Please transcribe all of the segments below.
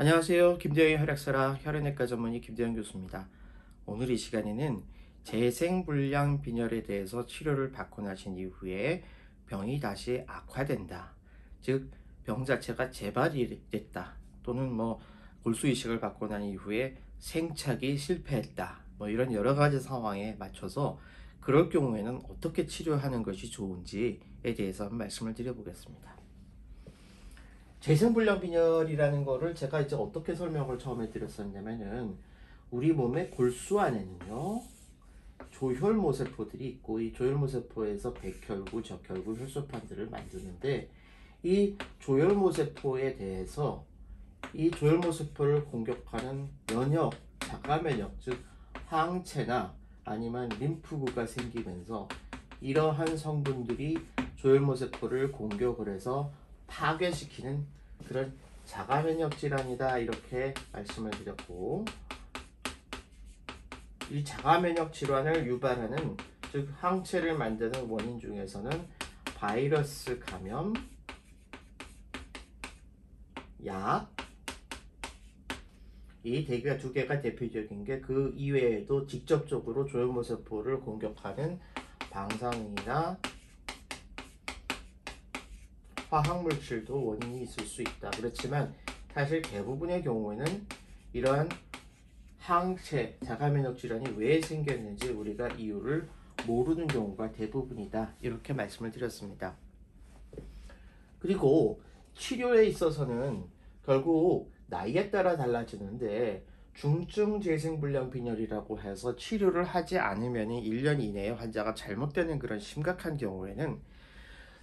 안녕하세요. 김대영의 혈액사랑 혈액내과 전문의 김대영 교수입니다. 오늘 이 시간에는 재생불량 빈혈에 대해서 치료를 받고 나신 이후에 병이 다시 악화된다. 즉, 병 자체가 재발이 됐다. 또는 골수 이식을 받고 난 이후에 생착이 실패했다. 이런 여러 가지 상황에 맞춰서 그럴 경우에는 어떻게 치료하는 것이 좋은지에 대해서 말씀을 드려보겠습니다. 재생불량 빈혈이라는 거를 제가 이제 어떻게 설명을 처음에 드렸었냐면은 우리 몸의 골수 안에는요 조혈모세포들이 있고, 이 조혈모세포에서 백혈구, 적혈구, 혈소판들을 만드는데, 이 조혈모세포에 대해서 이 조혈모세포를 공격하는 면역, 자가면역, 즉 항체나 아니면 림프구가 생기면서 이러한 성분들이 조혈모세포를 공격을 해서 파괴시키는 그런 자가면역 질환이다, 이렇게 말씀을 드렸고, 이 자가면역 질환을 유발하는, 즉 항체를 만드는 원인 중에서는 바이러스 감염, 약, 이 두 개가 대표적인 게, 그 이외에도 직접적으로 조혈모세포를 공격하는 방사능이나 화학물질도 원인이 있을 수 있다. 그렇지만 사실 대부분의 경우에는 이러한 항체, 자가면역 질환이 왜 생겼는지 우리가 이유를 모르는 경우가 대부분이다, 이렇게 말씀을 드렸습니다. 그리고 치료에 있어서는 결국 나이에 따라 달라지는데, 중증 재생불량 빈혈이라고 해서 치료를 하지 않으면 1년 이내에 환자가 잘못되는 그런 심각한 경우에는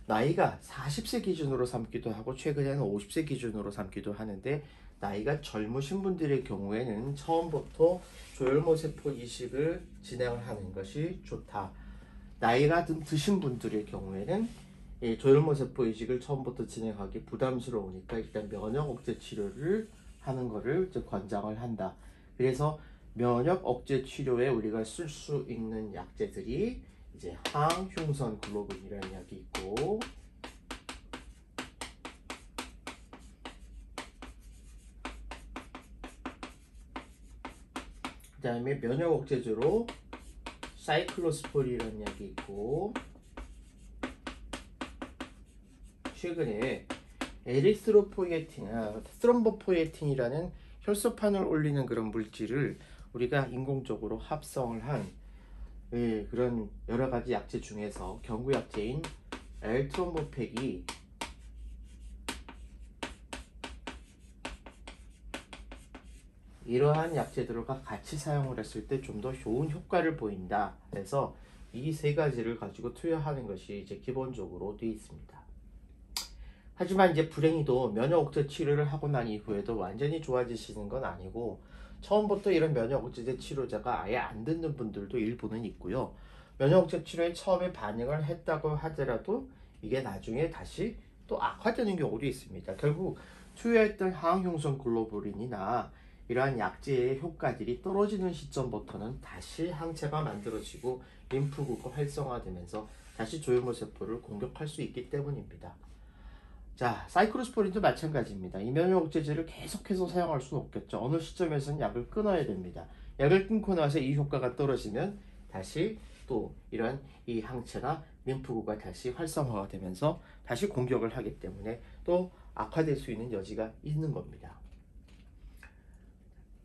나이가 40세 기준으로 삼기도 하고 최근에는 50세 기준으로 삼기도 하는데, 나이가 젊으신 분들의 경우에는 처음부터 조혈모세포 이식을 진행을 하는 것이 좋다. 나이가 드신 분들의 경우에는 조혈모세포 이식을 처음부터 진행하기 부담스러우니까 일단 면역 억제 치료를 하는 것을 권장을 한다. 그래서 면역 억제 치료에 우리가 쓸 수 있는 약제들이 이제 항흉선 글로불린이라는 약이 있고, 그 다음에 면역 억제제로 사이클로스포린이라는 약이 있고, 최근에 스트롬보포에틴이라는 혈소판을 올리는 그런 물질을 우리가 인공적으로 합성을 한 그런 여러 가지 약제 중에서 경구약제인 엘트롬보팩이 이러한 약제들과 같이 사용을 했을 때 좀 더 좋은 효과를 보인다. 그래서 이 세 가지를 가지고 투여하는 것이 이제 기본적으로 되어 있습니다. 하지만 이제 불행히도 면역 억제 치료를 하고 난 이후에도 완전히 좋아지시는 건 아니고, 처음부터 이런 면역 억제제 치료제가 아예 안 듣는 분들도 일부는 있고요. 면역 억제 치료에 처음에 반응을 했다고 하더라도 이게 나중에 다시 또 악화되는 경우도 있습니다. 결국 투여했던 항흉성 글로불린이나 이러한 약제의 효과들이 떨어지는 시점부터는 다시 항체가 만들어지고 림프구가 활성화되면서 다시 조혈모세포를 공격할 수 있기 때문입니다. 자, 사이클로스포린도 마찬가지입니다. 이 면역 억제제를 계속해서 사용할 수는 없겠죠. 어느 시점에서는 약을 끊어야 됩니다. 약을 끊고 나서 이 효과가 떨어지면 다시 또 이런 이 항체나 림프구가 다시 활성화가 되면서 다시 공격을 하기 때문에 또 악화될 수 있는 여지가 있는 겁니다.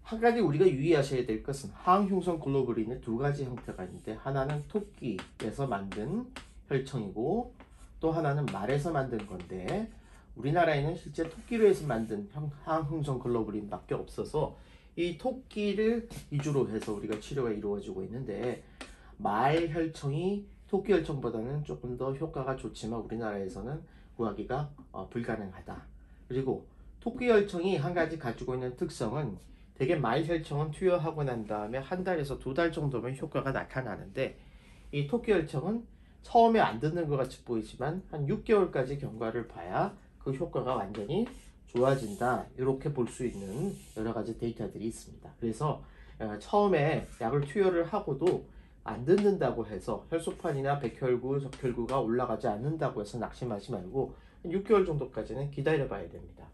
한 가지 우리가 유의하셔야 될 것은, 항흉성 글로불린의 두 가지 형태가 있는데, 하나는 토끼에서 만든 혈청이고 또 하나는 말에서 만든 건데, 우리나라에는 실제 토끼로 해서 만든 항흉성 글로불린 밖에 없어서 이 토끼를 위주로 해서 우리가 치료가 이루어지고 있는데, 말 혈청이 토끼 혈청보다는 조금 더 효과가 좋지만 우리나라에서는 구하기가 불가능하다. 그리고 토끼 혈청이 한 가지 가지고 있는 특성은, 대개 말 혈청은 투여하고 난 다음에 한 달에서 두 달 정도면 효과가 나타나는데, 이 토끼 혈청은 처음에 안 듣는 것 같이 보이지만 한 6개월까지 경과를 봐야 그 효과가 완전히 좋아진다, 이렇게 볼 수 있는 여러 가지 데이터들이 있습니다. 그래서 처음에 약을 투여를 하고도 안 듣는다고 해서 혈소판이나 백혈구, 적혈구가 올라가지 않는다고 해서 낙심하지 말고 6개월 정도까지는 기다려 봐야 됩니다.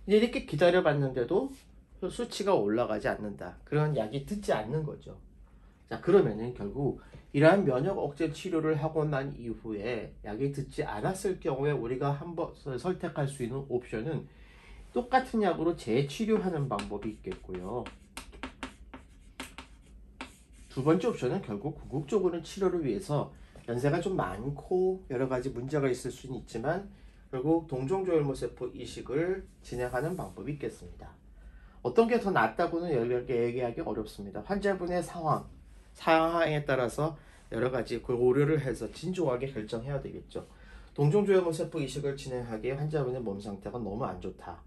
이제 이렇게 기다려봤는데도 수치가 올라가지 않는다. 그런 약이 듣지 않는 거죠. 자, 그러면은 결국 이러한 면역 억제 치료를 하고 난 이후에 약이 듣지 않았을 경우에 우리가 한번 선택할 수 있는 옵션은 똑같은 약으로 재치료하는 방법이 있겠고요. 두 번째 옵션은 결국 궁극적으로는 치료를 위해서 연세가 좀 많고 여러 가지 문제가 있을 수는 있지만 결국 동종조혈모세포 이식을 진행하는 방법이 있겠습니다. 어떤 게 더 낫다고는 얘기하기 어렵습니다. 환자분의 상황에 따라서 여러 가지 고려를 해서 진중하게 결정해야 되겠죠. 동종조혈모세포 이식을 진행하기에 환자분의 몸 상태가 너무 안 좋다.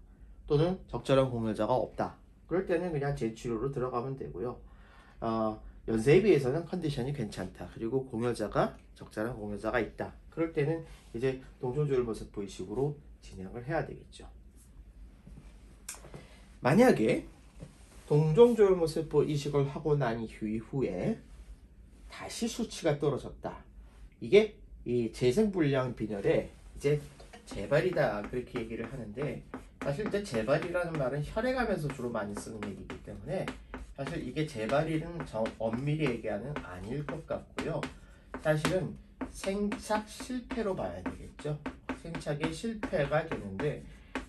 또는 적절한 공여자가 없다. 그럴 때는 그냥 재치료로 들어가면 되고요. 연세에 비해서는 컨디션이 괜찮다. 그리고 적절한 공여자가 있다. 그럴 때는 이제 동종조혈모세포 이식으로 진행을 해야 되겠죠. 만약에 동종조혈모세포 이식을 하고 난 이후에 다시 수치가 떨어졌다. 이게 이 재생불량 빈혈의 이제 재발이다. 그렇게 얘기를 하는데 사실 이제 재발이라는 말은 혈액하면서 주로 많이 쓰는 얘기이기 때문에 사실 이게 재발이는 엄밀히 얘기하는 아닐 것 같고요. 사실은 생착 실패로 봐야 되겠죠. 생착이 실패가 되는데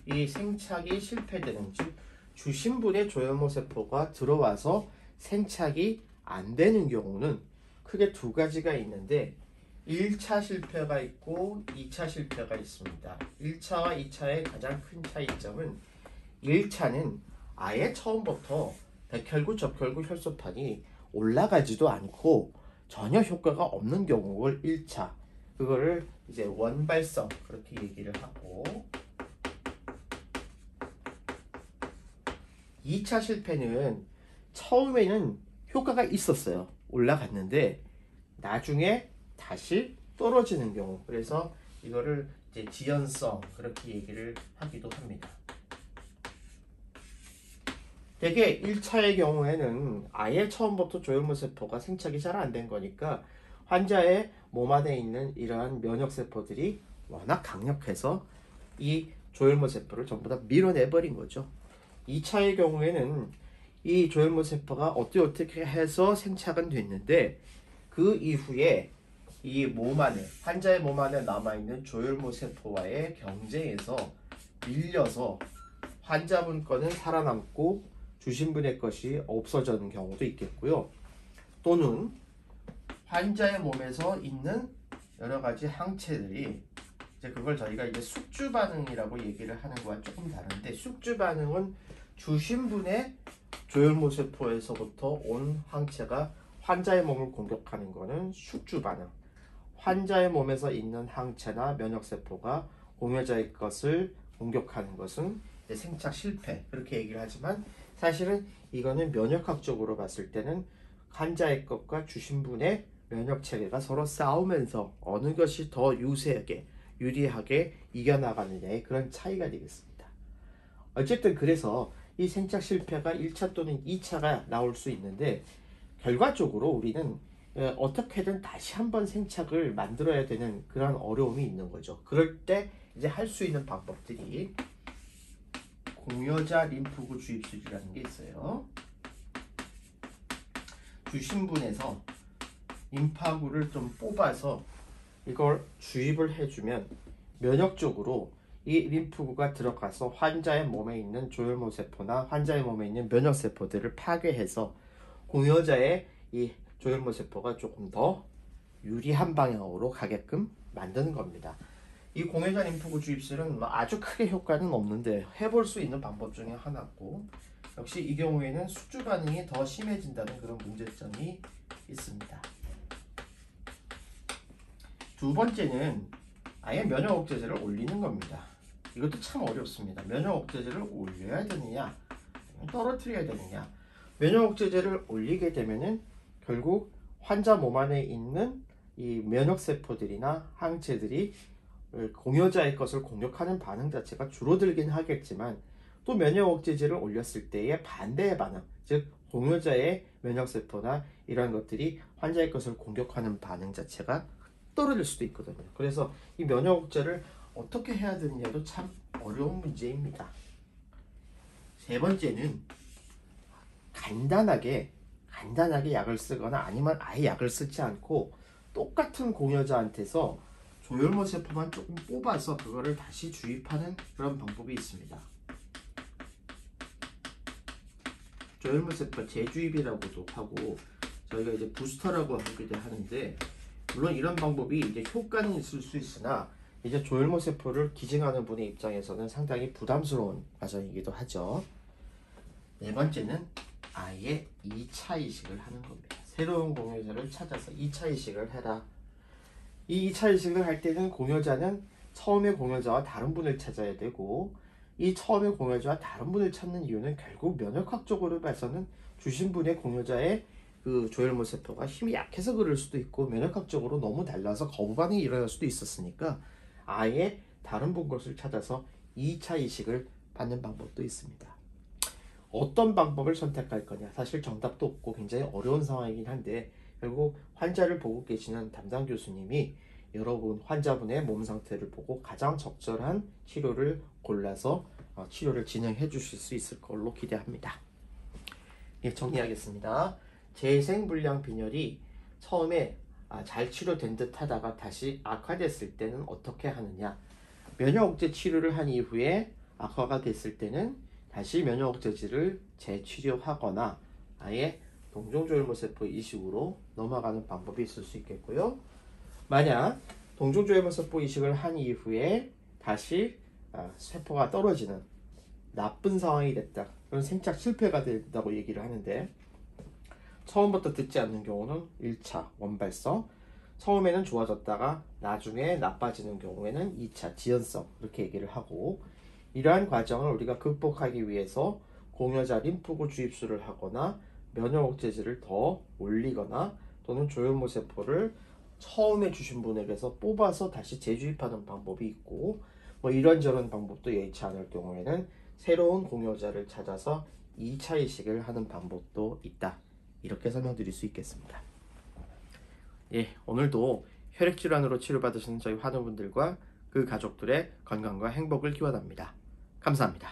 이 생착이 실패되는 즉 주신분의 조혈모세포가 들어와서 생착이 안 되는 경우는 크게 두 가지가 있는데 1차 실패가 있고 2차 실패가 있습니다. 1차와 2차의 가장 큰 차이점은 1차는 아예 처음부터 백혈구, 적혈구 혈소판이 올라가지도 않고 전혀 효과가 없는 경우를 1차 그거를 이제 원발성 그렇게 얘기를 하고 2차 실패는 처음에는 효과가 있었어요. 올라갔는데 나중에 다시 떨어지는 경우 그래서 이거를 이제 지연성 그렇게 얘기를 하기도 합니다. 대개 1차의 경우에는 아예 처음부터 조혈모세포가 생착이 잘 안 된 거니까 환자의 몸 안에 있는 이러한 면역세포들이 워낙 강력해서 이 조혈모세포를 전부 다 밀어내버린 거죠. 2차의 경우에는 이 조혈모세포가 어떻게 해서 생착은 됐는데 그 이후에 이 몸 안에 환자의 몸 안에 남아있는 조혈모세포와의 경쟁에서 밀려서 환자분 거는 살아남고 주신분의 것이 없어지는 경우도 있겠고요. 또는 환자의 몸에서 있는 여러 가지 항체들이 이제 그걸 저희가 이제 숙주 반응이라고 얘기를 하는 거와 조금 다른데 숙주 반응은 주신분의 조혈모세포에서부터 온 항체가 환자의 몸을 공격하는 거는 숙주 반응. 환자의 몸에서 있는 항체나 면역세포가 공여자의 것을 공격하는 것은 생착 실패 그렇게 얘기를 하지만 사실은 이거는 면역학적으로 봤을 때는 환자의 것과 주신분의 면역 체계가 서로 싸우면서 어느 것이 더 유리하게 이겨나가느냐의 그런 차이가 되겠습니다. 어쨌든 그래서 이 생착 실패가 1차 또는 2차가 나올 수 있는데 결과적으로 우리는 어떻게든 다시 한번 생착을 만들어야 되는 그런 어려움이 있는 거죠. 그럴 때 이제 할 수 있는 방법들이 공여자 림프구 주입술이라는 게 있어요. 주신분에서 림파구를 좀 뽑아서 이걸 주입을 해주면 면역적으로 이 림프구가 들어가서 환자의 몸에 있는 조혈모세포나 환자의 몸에 있는 면역세포들을 파괴해서 공여자의 이 조혈모세포가 조금 더 유리한 방향으로 가게끔 만드는 겁니다. 이 공여자 림프구 주입술은 아주 크게 효과는 없는데 해볼 수 있는 방법 중에 하나고 역시 이 경우에는 숙주 반응이 더 심해진다는 그런 문제점이 있습니다. 두 번째는 아예 면역 억제제를 올리는 겁니다. 이것도 참 어렵습니다. 면역 억제제를 올려야 되느냐 떨어뜨려야 되느냐. 면역 억제제를 올리게 되면은 결국 환자 몸 안에 있는 이 면역세포들이나 항체들이 공여자의 것을 공격하는 반응 자체가 줄어들긴 하겠지만 또 면역 억제제를 올렸을 때의 반대의 반응, 즉 공여자의 면역세포나 이러한 것들이 환자의 것을 공격하는 반응 자체가 떨어질 수도 있거든요. 그래서 이 면역 억제를 어떻게 해야 되느냐도 참 어려운 문제입니다. 세 번째는 간단하게 약을 쓰거나 아니면 아예 약을 쓰지 않고 똑같은 공여자한테서 조혈모 세포만 조금 뽑아서 그거를 다시 주입하는 그런 방법이 있습니다. 조혈모 세포 재주입이라고도 하고 저희가 이제 부스터라고 하기도 하는데, 물론 이런 방법이 이제 효과는 있을 수 있으나 이제 조혈모 세포를 기증하는 분의 입장에서는 상당히 부담스러운 과정이기도 하죠. 네 번째는 아예 2차 이식을 하는 겁니다. 새로운 공여자를 찾아서 2차 이식을 해라. 이 2차 이식을 할 때는 공여자는 처음의 공여자와 다른 분을 찾아야 되고, 이 처음의 공여자와 다른 분을 찾는 이유는 결국 면역학적으로 봐서는 주신 분의 공여자의 그 조혈모 세포가 힘이 약해서 그럴 수도 있고, 면역학적으로 너무 달라서 거부 반응이 일어날 수도 있었으니까 아예 다른 분 것을 찾아서 2차 이식을 받는 방법도 있습니다. 어떤 방법을 선택할 거냐, 사실 정답도 없고 굉장히 어려운 상황이긴 한데, 결국 환자를 보고 계시는 담당 교수님이 여러분 환자분의 몸 상태를 보고 가장 적절한 치료를 골라서 치료를 진행해 주실 수 있을 걸로 기대합니다. 예, 정리하겠습니다. 재생불량 빈혈이 처음에 잘 치료된 듯 하다가 다시 악화됐을 때는 어떻게 하느냐, 면역억제 치료를 한 이후에 악화가 됐을 때는 다시 면역억제제를 재치료하거나 아예 동종조혈모세포 이식으로 넘어가는 방법이 있을 수 있겠고요. 만약 동종조혈모세포 이식을 한 이후에 다시 세포가 떨어지는 나쁜 상황이 됐다, 그런 생착 실패가 된다고 얘기를 하는데, 처음부터 듣지 않는 경우는 1차 원발성, 처음에는 좋아졌다가 나중에 나빠지는 경우에는 2차 지연성, 이렇게 얘기를 하고, 이러한 과정을 우리가 극복하기 위해서 공여자 림프구 주입술을 하거나 면역억제제를 더 올리거나 또는 조혈모세포를 처음에 주신 분에게서 뽑아서 다시 재주입하는 방법이 있고, 뭐 이런저런 방법도 여의치 않을 경우에는 새로운 공여자를 찾아서 2차 이식을 하는 방법도 있다, 이렇게 설명드릴 수 있겠습니다. 예, 오늘도 혈액질환으로 치료받으시는 저희 환우분들과 그 가족들의 건강과 행복을 기원합니다. 감사합니다.